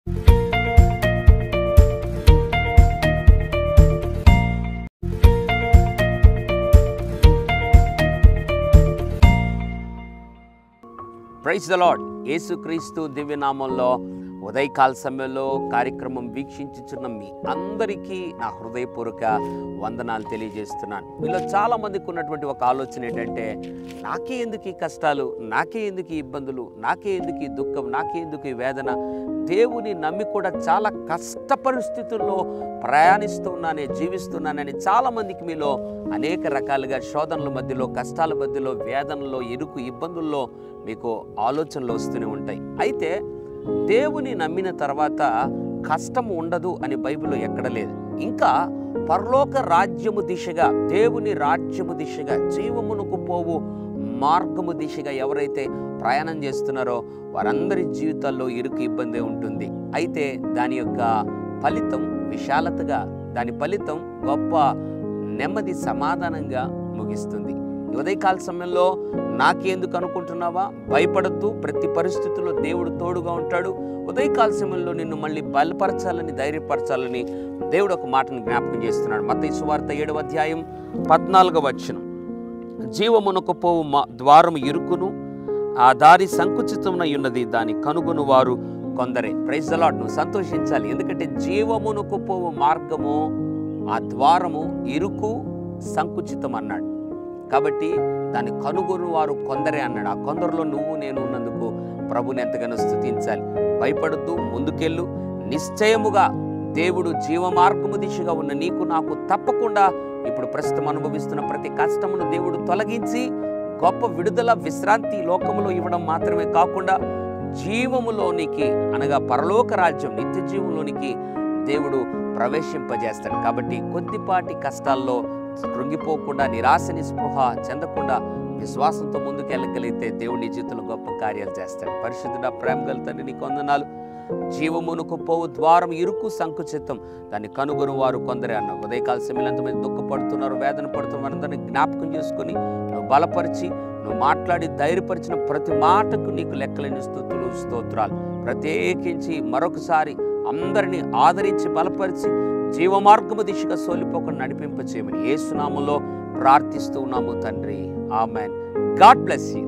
Praise the lord. యేసుక్రీస్తు దివ్యనామంలో ఉదయకాల సమయంలో కార్యక్రమం వీక్షించుచున్న మీ అందరికీ నా హృదయపూర్వక వందనాలు తెలియజేస్తున్నాను. మీలో చాలామందికి ఉన్నటువంటి ఒక ఆలోచన ఏంటంటే, నాకే ఎందుకు ఈ కష్టాలు, నాకే ఎందుకు ఈ ఇబ్బందులు, నాకే ఎందుకు ఈ దుఃఖం, నాకే ఎందుకు ఈ వేదన, దేవుని నమ్మి కూడా చాలా కష్ట పరిస్థితుల్లో ప్రయాణిస్తూ ఉన్నానే, జీవిస్తున్నానని చాలామందికి మీలో అనేక రకాలుగా శోధనల మధ్యలో, కష్టాల మధ్యలో, వేదనలో, ఇరుకు ఇబ్బందుల్లో మీకు ఆలోచనలు వస్తూనే ఉంటాయి. అయితే దేవుని నమ్మిన తర్వాత కష్టం ఉండదు అని బైబిల్లో ఎక్కడ లేదు. ఇంకా పరలోక రాజ్యము దిశగా, దేవుని రాజ్యము దిశగా, జీవమునకు పోవు మార్గము దిశగా ఎవరైతే ప్రయాణం చేస్తున్నారో వారందరి జీవితాల్లో ఇరుకు ఇబ్బంది ఉంటుంది. అయితే దాని యొక్క ఫలితం విశాలతగా, దాని ఫలితం గొప్ప నెమ్మది, సమాధానంగా ముగిస్తుంది. ఉదయకాల సమయంలో నాకేందుకు అనుకుంటున్నావా? భయపడద్దు. ప్రతి పరిస్థితుల్లో దేవుడు తోడుగా ఉంటాడు. ఉదయకాల సమయంలో నిన్ను మళ్ళీ బలపరచాలని, ధైర్యపరచాలని దేవుడు ఒక మాటను జ్ఞాపకం చేస్తున్నాడు. మత్తయి సువార్త 7వ అధ్యాయం 14వ వచనం, జీవమునకు పోవు ద్వారము ఇరుకును, ఆ దారి సంకుచితమునై ఉన్నది, దాని కనుగొను వారు కొందరే. Praise the Lord. నువ్వు సంతోషించాలి, ఎందుకంటే జీవమునకు పోవు మార్గము, ఆ ద్వారము ఇరుకు, సంకుచితం అన్నాడు. కాబట్టి దాన్ని కనుగొను వారు కొందరే అన్నాడు. ఆ కొందరిలో నువ్వు నేను ఉన్నందుకు ప్రభుని ఎంతగానో స్తుతించాలి. భయపడద్దు, ముందుకెళ్ళు. నిశ్చయముగా దేవుడు జీవమార్గము దిశగా ఉన్న నీకు నాకు తప్పకుండా ఇప్పుడు ప్రస్తుతం అనుభవిస్తున్న ప్రతి కష్టమును దేవుడు తొలగించి గొప్ప విడుదల, విశ్రాంతి లోకములో ఇవ్వడం మాత్రమే కాకుండా జీవములోనికి, అనగా పరలోక రాజ్యం, నిత్య జీవంలోనికి దేవుడు ప్రవేశింపజేస్తాడు. కాబట్టి కొద్దిపాటి కష్టాల్లో కృంగిపోకుండా, నిరాశ నిస్పృహ చెందకుండా విశ్వాసంతో ముందుకెళ్ళగలిగితే దేవుడి జీవితంలో గొప్ప కార్యాలు చేస్తాడు. పరిశుద్ధుడా, ప్రేమ గల తండ్రి, నీకు వందనాలు. జీవమునకు పోవు ద్వారం ఇరుకు, సంకుచితం, దాన్ని కనుగొను వారు కొందరే అన్నావు. ఉదయకాల సమయంలో ఎంతమంది దుఃఖపడుతున్నారు, వేదన పడుతున్నారు, అందరినీ జ్ఞాపకం చేసుకుని నువ్వు బలపరిచి, నువ్వు మాట్లాడి ధైర్యపరిచిన ప్రతి మాటకు నీకు లెక్కలేని స్తుతులు, స్తోత్రాలు. ప్రత్యేకించి మరొకసారి అందరినీ ఆదరించి బలపరిచి జీవమార్గము దిశగా సోలిపోకుండా నడిపింపచేయమని యేసు నామములో ప్రార్థిస్తూ ఉన్నాము తండ్రి. ఆమెన్. God bless you.